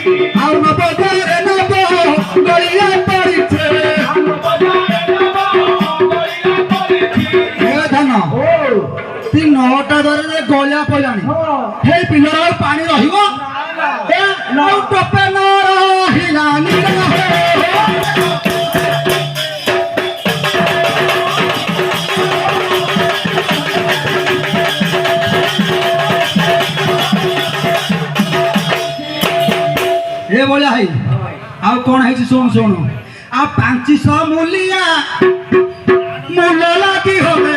ଆଉ ନବଦାରେ ନବ ଗଳିଆ ପଡ଼ିଛେ ଧାନ ती 9टा दरे गलिया पड़ानी हे पिलर पानी रहिबो ए नौ टपे न रहिलानी ए बोला है आ कोन है सुन सुन आ 500 मूलिया मूल लागी होवे